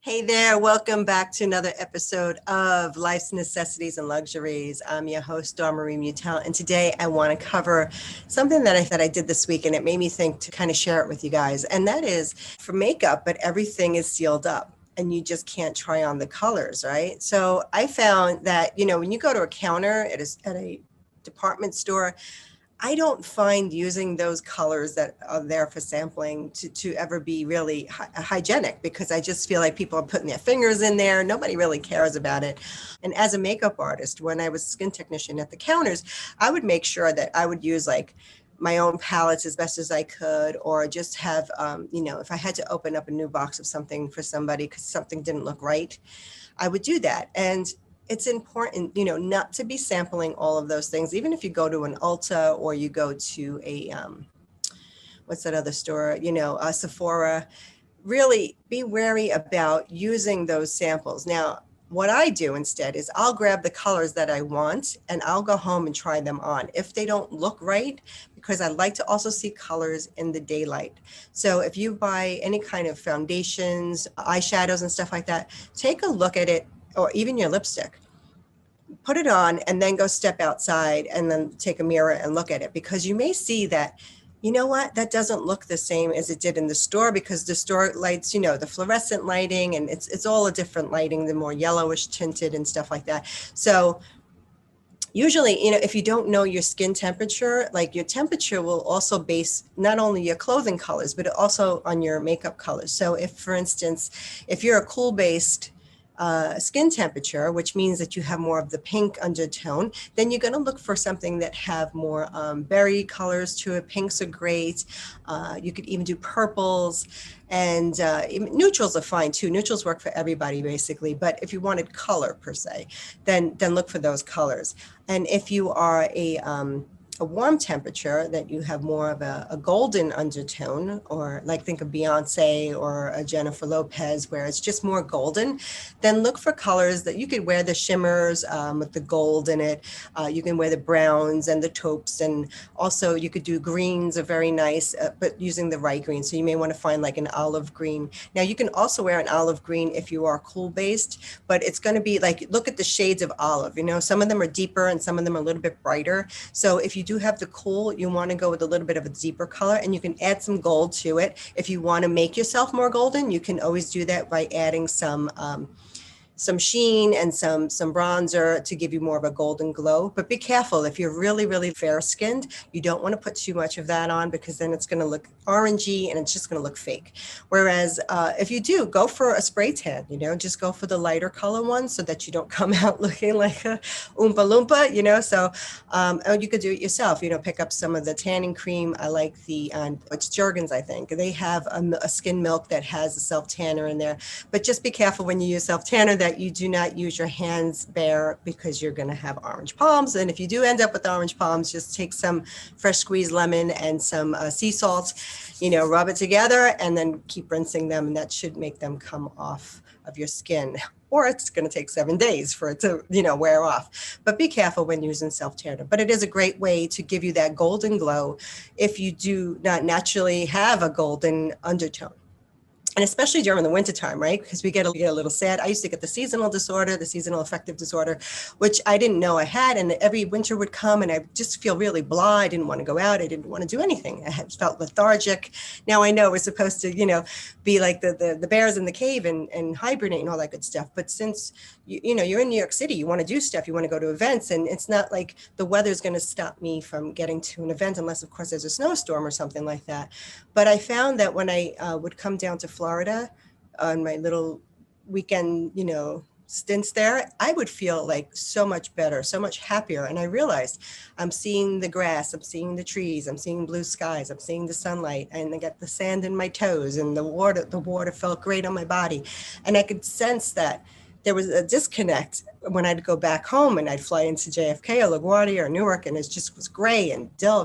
Hey there, welcome back to another episode of Life's Necessities and Luxuries. I'm your host, Dawn Marie Mutel, and today I want to cover something that I did this week, and it made me think to kind of share it with you guys, and that is for makeup, but everything is sealed up. And you just can't try on the colors, right? So I found that, when you go to a counter at a department store, I don't find using those colors that are there for sampling to ever be really hygienic, because I just feel like people are putting their fingers in there. Nobody really cares about it. And as a makeup artist, when I was a skin technician at the counters, I would make sure that I would use like my own palettes as best as I could, or just have, if I had to open up a new box of something for somebody because something didn't look right, I would do that. And it's important, not to be sampling all of those things. Even if you go to an Ulta or you go to what's that other store, a Sephora, really be wary about using those samples. Now, what I do instead is I'll grab the colors that I want and I'll go home and try them on if they don't look right, because I like to also see colors in the daylight. So if you buy any kind of foundations, eyeshadows and stuff like that, take a look at it, or even your lipstick. Put it on and then go step outside and then take a mirror and look at it, because you may see that, you know what, that doesn't look the same as it did in the store, because the store lights, the fluorescent lighting, and it's all a different lighting, the more yellowish tinted and stuff like that. So usually, if you don't know your skin temperature, like your temperature will also base not only your clothing colors, but also on your makeup colors. So if, for instance, if you're a cool based skin temperature, which means that you have more of the pink undertone, then you're going to look for something that have more berry colors to it. Pinks are great. You could even do purples, and neutrals are fine too. Neutrals work for everybody basically, but if you wanted color per se, then look for those colors. And if you are a warm temperature, that you have more of a golden undertone, or like think of Beyonce or a Jennifer Lopez, where it's just more golden, then look for colors that you could wear the shimmers with the gold in it. You can wear the browns and the taupes, and also you could do greens are very nice, but using the right green. So you may want to find like an olive green. Now you can also wear an olive green if you are cool based, but it's going to be like, look at the shades of olive. Some of them are deeper and some of them are a little bit brighter. So if you do have the cool, you want to go with a little bit of a deeper color, and you can add some gold to it. If you want to make yourself more golden, you can always do that by adding some sheen and some bronzer to give you more of a golden glow. But be careful, if you're really, really fair skinned, you don't want to put too much of that on, because then it's going to look orangey and it's just going to look fake. Whereas if you do, go for a spray tan, just go for the lighter color one, so that you don't come out looking like a Oompa Loompa, so or you could do it yourself, pick up some of the tanning cream. I like it's Jergens, I think. They have a skin milk that has a self tanner in there, but just be careful when you use self tanner that you do not use your hands bare, because you're going to have orange palms. And if you do end up with orange palms, just take some fresh squeezed lemon and some sea salt, rub it together and then keep rinsing them, and that should make them come off of your skin. Or it's going to take 7 days for it to, wear off. But be careful when using self-tanner. But it is a great way to give you that golden glow if you do not naturally have a golden undertone. And especially during the wintertime, right? Because we get a little sad. I used to get the seasonal disorder, the seasonal affective disorder, which I didn't know I had. And every winter would come and I just feel really blah. I didn't want to go out. I didn't want to do anything. I felt lethargic. Now I know we're supposed to, be like the bears in the cave and hibernate and all that good stuff. But since, you're in New York City, you want to do stuff, you want to go to events, and it's not like the weather's going to stop me from getting to an event, unless of course there's a snowstorm or something like that. But I found that when I would come down to Florida on my little weekend, stints there, I would feel like so much better, so much happier. And I realized I'm seeing the grass, I'm seeing the trees, I'm seeing blue skies, I'm seeing the sunlight, and I got the sand in my toes, and the water felt great on my body. And I could sense that there was a disconnect when I'd go back home and I'd fly into JFK or LaGuardia or Newark, and it just was gray and dull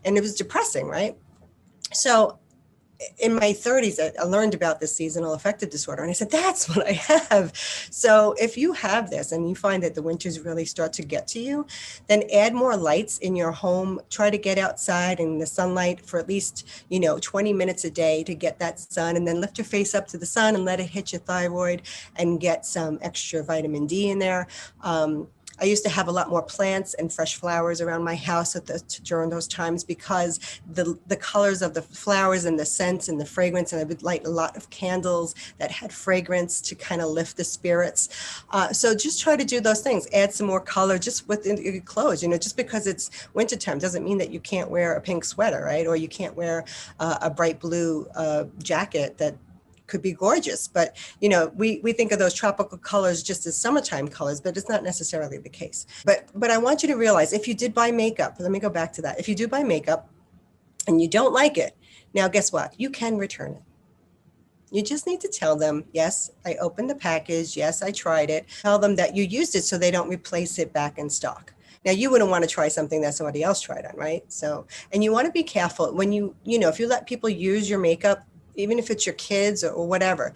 and it was depressing, right? So in my 30s, I learned about this seasonal affective disorder. And I said, that's what I have. So if you have this and you find that the winters really start to get to you, then add more lights in your home. Try to get outside in the sunlight for at least, 20 minutes a day to get that sun, and then lift your face up to the sun and let it hit your thyroid and get some extra vitamin D in there. I used to have a lot more plants and fresh flowers around my house during those times, because the colors of the flowers and the scents and the fragrance, and I would light a lot of candles that had fragrance to kind of lift the spirits. So just try to do those things. Add some more color just within your clothes. Just because it's wintertime doesn't mean that you can't wear a pink sweater, right? Or you can't wear a bright blue jacket that could be gorgeous. But, we think of those tropical colors just as summertime colors, but it's not necessarily the case. But I want you to realize, if you did buy makeup, let me go back to that. If you do buy makeup and you don't like it, now guess what? You can return it. You just need to tell them, yes, I opened the package. Yes, I tried it. Tell them that you used it so they don't replace it back in stock. Now, you wouldn't want to try something that somebody else tried on, right? So, and you want to be careful when if you let people use your makeup, even if it's your kids or whatever,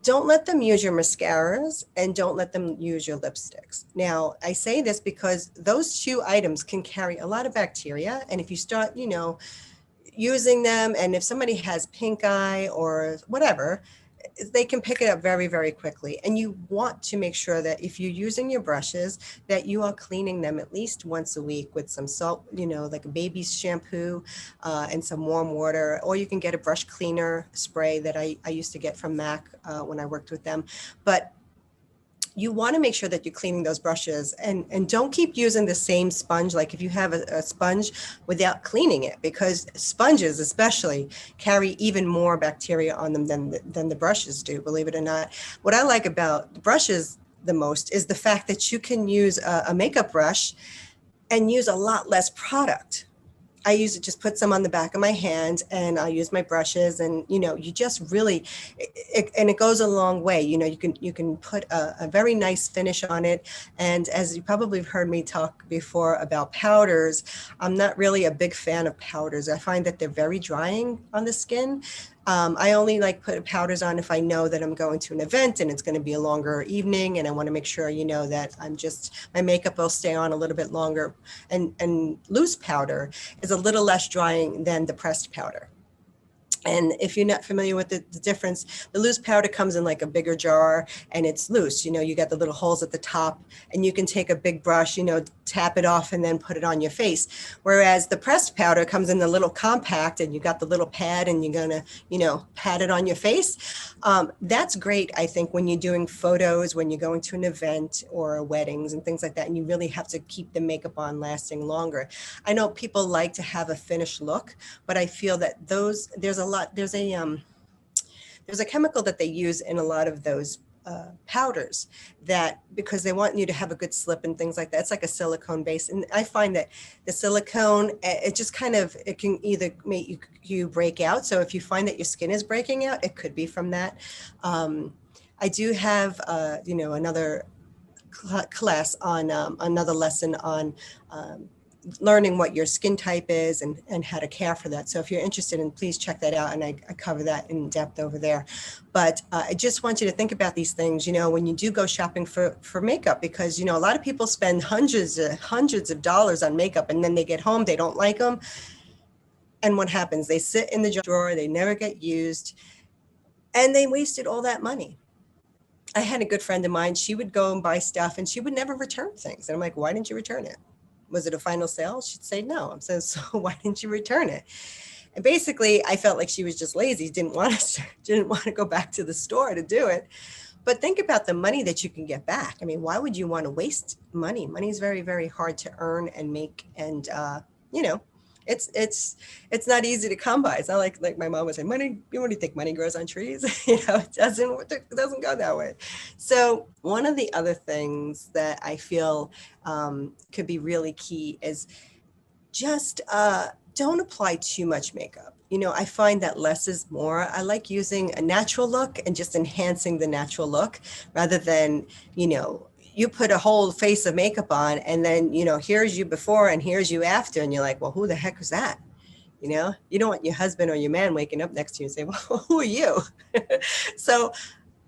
don't let them use your mascaras and don't let them use your lipsticks. Now, I say this because those two items can carry a lot of bacteria. And if you start, using them, and if somebody has pink eye or whatever, they can pick it up very, very quickly. And you want to make sure that if you're using your brushes, that you are cleaning them at least once a week with some salt, like a baby's shampoo and some warm water. Or you can get a brush cleaner spray that I used to get from MAC when I worked with them. But you want to make sure that you're cleaning those brushes, and don't keep using the same sponge. Like if you have a sponge, without cleaning it, because sponges especially carry even more bacteria on them than the brushes do, believe it or not. What I like about the brushes the most is the fact that you can use a makeup brush and use a lot less product. I use it, just put some on the back of my hand, and I'll use my brushes, and you just really, and it goes a long way. You can put a very nice finish on it. And as you probably have heard me talk before about powders, I'm not really a big fan of powders. I find that they're very drying on the skin. I only like put powders on if I know that I'm going to an event and it's going to be a longer evening, and I want to make sure, that my makeup will stay on a little bit longer. And loose powder is a little less drying than the pressed powder. And if you're not familiar with the difference, the loose powder comes in like a bigger jar, and it's loose. You got the little holes at the top, and you can take a big brush, tap it off and then put it on your face. Whereas the pressed powder comes in the little compact, and you got the little pad, and you're going to, pat it on your face. That's great, I think, when you're doing photos, when you're going to an event or weddings and things like that, and you really have to keep the makeup on lasting longer. I know people like to have a finished look, but I feel that there's a chemical that they use in a lot of those powders, that because they want you to have a good slip and things like that. It's like a silicone base. And I find that the silicone, it just it can either make you break out. So if you find that your skin is breaking out, it could be from that. I do have, another class on another lesson on learning what your skin type is and how to care for that. So if you're interested in, please check that out. And I cover that in depth over there. But I just want you to think about these things, when you do go shopping for makeup, because, a lot of people spend hundreds of dollars on makeup, and then they get home, they don't like them. And what happens? They sit in the drawer, they never get used, and they wasted all that money. I had a good friend of mine, she would go and buy stuff and she would never return things. And I'm like, why didn't you return it? Was it a final sale? She'd say no. I'm saying, so why didn't you return it? And basically, I felt like she was just lazy, didn't want to go back to the store to do it. But think about the money that you can get back. I mean, why would you want to waste money? Money is very, very hard to earn and make, and it's not easy to come by. It's not like my mom would say, money. You think money grows on trees? It doesn't go that way. So one of the other things that I feel could be really key is just don't apply too much makeup. I find that less is more. I like using a natural look and just enhancing the natural look, rather than, you put a whole face of makeup on and then, here's you before and here's you after. And you're like, well, who the heck is that? You don't want your husband or your man waking up next to you and say, well, who are you? So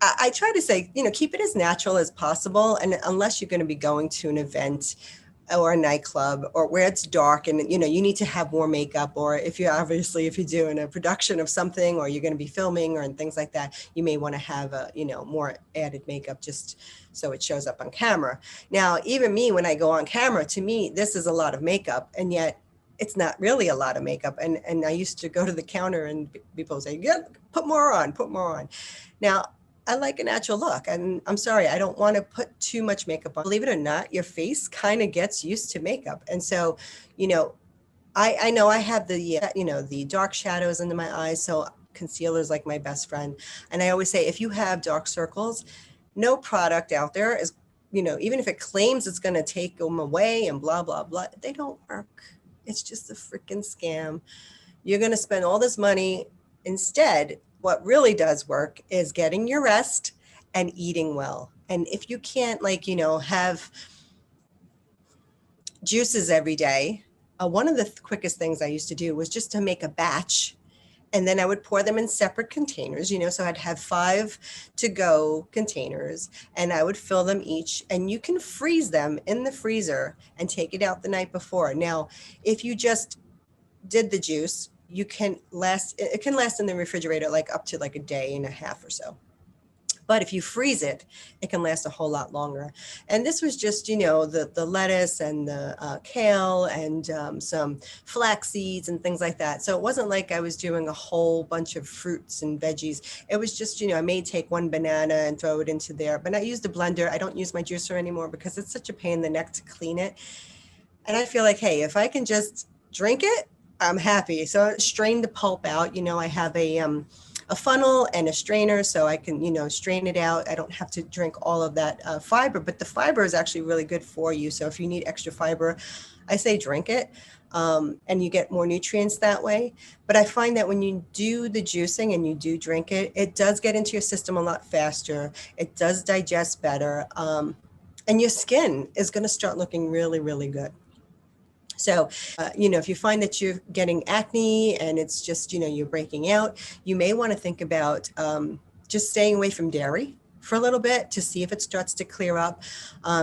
I try to say, keep it as natural as possible. And unless you're going to be going to an event or a nightclub or where it's dark and, you need to have more makeup, or if you're doing a production of something or you're going to be filming or and things like that, you may want to have more added makeup just so it shows up on camera. Now, even me, when I go on camera, to me, this is a lot of makeup, and yet it's not really a lot of makeup. And I used to go to the counter and people say, yeah, put more on, put more on. Now, I like a natural look. And I'm sorry, I don't want to put too much makeup on. Believe it or not, your face kind of gets used to makeup. And so, you know, I know I have the dark shadows under my eyes. So concealer is like my best friend. And I always say, if you have dark circles, no product out there is, even if it claims it's going to take them away and blah, blah, blah, they don't work. It's just a freaking scam. You're going to spend all this money. Instead, what really does work is getting your rest and eating well. And if you can't, have juices every day, one of the quickest things I used to do was just to make a batch, and then I would pour them in separate containers, so I'd have 5 to go containers, and I would fill them each, and you can freeze them in the freezer and take it out the night before. Now, if you just did the juice, it can last in the refrigerator like up to like a day and a half or so. But if you freeze it, it can last a whole lot longer. And this was just, the lettuce and the kale and some flax seeds and things like that. So it wasn't like I was doing a whole bunch of fruits and veggies. It was just, I may take one banana and throw it into there. But I use the blender. I don't use my juicer anymore because it's such a pain in the neck to clean it. And I feel like, hey, if I can just drink it, I'm happy. So strain the pulp out. I have a funnel and a strainer, so I can, strain it out. I don't have to drink all of that fiber, but the fiber is actually really good for you. So if you need extra fiber, I say drink it, and you get more nutrients that way. But I find that when you do the juicing and you do drink it, it does get into your system a lot faster. It does digest better, and your skin is going to start looking really, really good. So, if you find that you're getting acne and it's just, you're breaking out, you may want to think about just staying away from dairy for a little bit to see if it starts to clear up,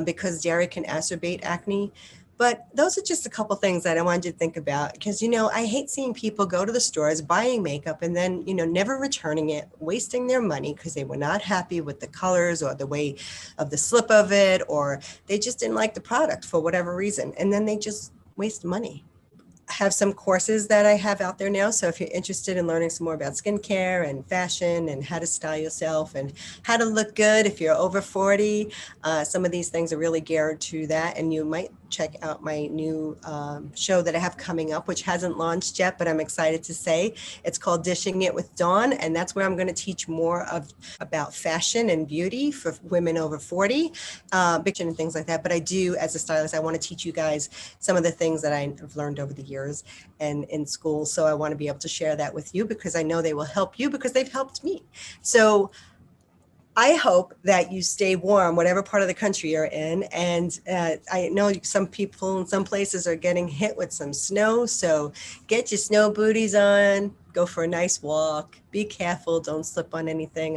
because dairy can exacerbate acne. But those are just a couple things that I wanted you to think about, because, I hate seeing people go to the stores buying makeup and then, never returning it, wasting their money because they were not happy with the colors or the way of the slip of it, or they just didn't like the product for whatever reason. And then they just waste money. Have some courses that I have out there now. So if you're interested in learning some more about skincare and fashion and how to style yourself and how to look good if you're over 40, some of these things are really geared to that. And you might check out my new show that I have coming up, which hasn't launched yet, but I'm excited to say. It's called Dishing It with Dawn. And that's where I'm going to teach more about fashion and beauty for women over 40, and things like that. But I do, as a stylist, I want to teach you guys some of the things that I've learned over the years and in school. So I want to be able to share that with you because I know they will help you because they've helped me. So I hope that you stay warm, whatever part of the country you're in. And I know some people in some places are getting hit with some snow. So get your snow booties on, go for a nice walk, be careful, don't slip on anything,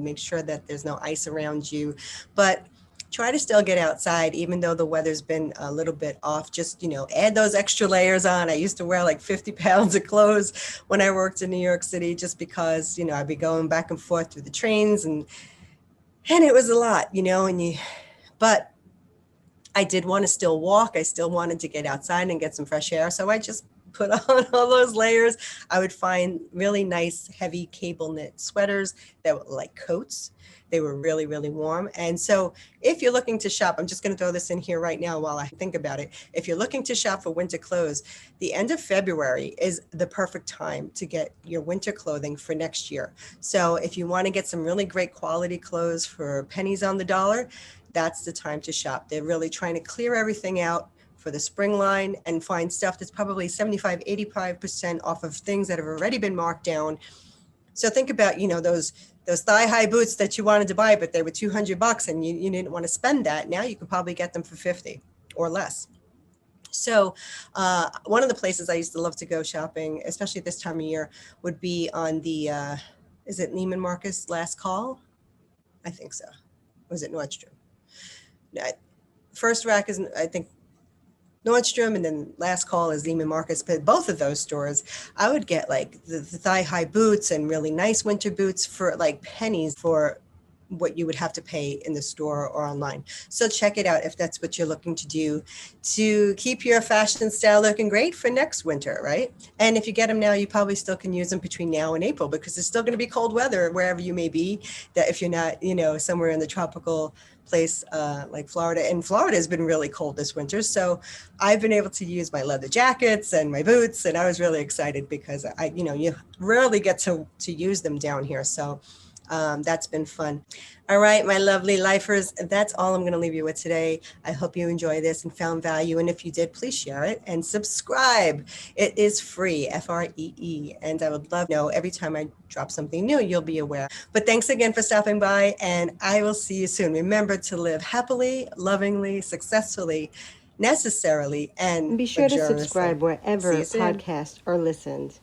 make sure that there's no ice around you. But try to still get outside, even though the weather's been a little bit off. Just, add those extra layers on. I used to wear like 50 pounds of clothes when I worked in New York City, just because, I'd be going back and forth through the trains and it was a lot, but I did want to still walk. I still wanted to get outside and get some fresh air. So I just put on all those layers. I would find really nice, heavy cable knit sweaters that were like coats. They were really, really warm. And so if you're looking to shop, I'm just going to throw this in here right now while I think about it. If you're looking to shop for winter clothes, the end of February is the perfect time to get your winter clothing for next year. So if you want to get some really great quality clothes for pennies on the dollar, that's the time to shop. They're really trying to clear everything out for the spring line and find stuff that's probably 75, 85% off of things that have already been marked down. So think about, those thigh-high boots that you wanted to buy, but they were $200 and you didn't want to spend that. Now you could probably get them for 50 or less. So, one of the places I used to love to go shopping, especially this time of year, would be on the, is it Neiman Marcus Last Call? I think so. Or was it Nordstrom? No, first rack is, I think, Nordstrom, and then last call is Neiman Marcus. But both of those stores, I would get like the thigh high boots and really nice winter boots for like pennies for what you would have to pay in the store or online. So check it out if that's what you're looking to do to keep your fashion style looking great for next winter, right? And if you get them now, you probably still can use them between now and April because it's still going to be cold weather wherever you may be. That if you're not, somewhere in the tropical place like Florida, and Florida has been really cold this winter. So I've been able to use my leather jackets and my boots, and I was really excited because you rarely get to use them down here. So that's been fun. All right, my lovely lifers, that's all I'm going to leave you with today. I hope you enjoy this and found value. And if you did, please share it and subscribe. It is free, FREE. And I would love to know every time I drop something new, you'll be aware. But thanks again for stopping by, and I will see you soon. Remember to live happily, lovingly, successfully, necessarily, and Be sure to luxuriously. subscribe See wherever you soon. podcasts are listened.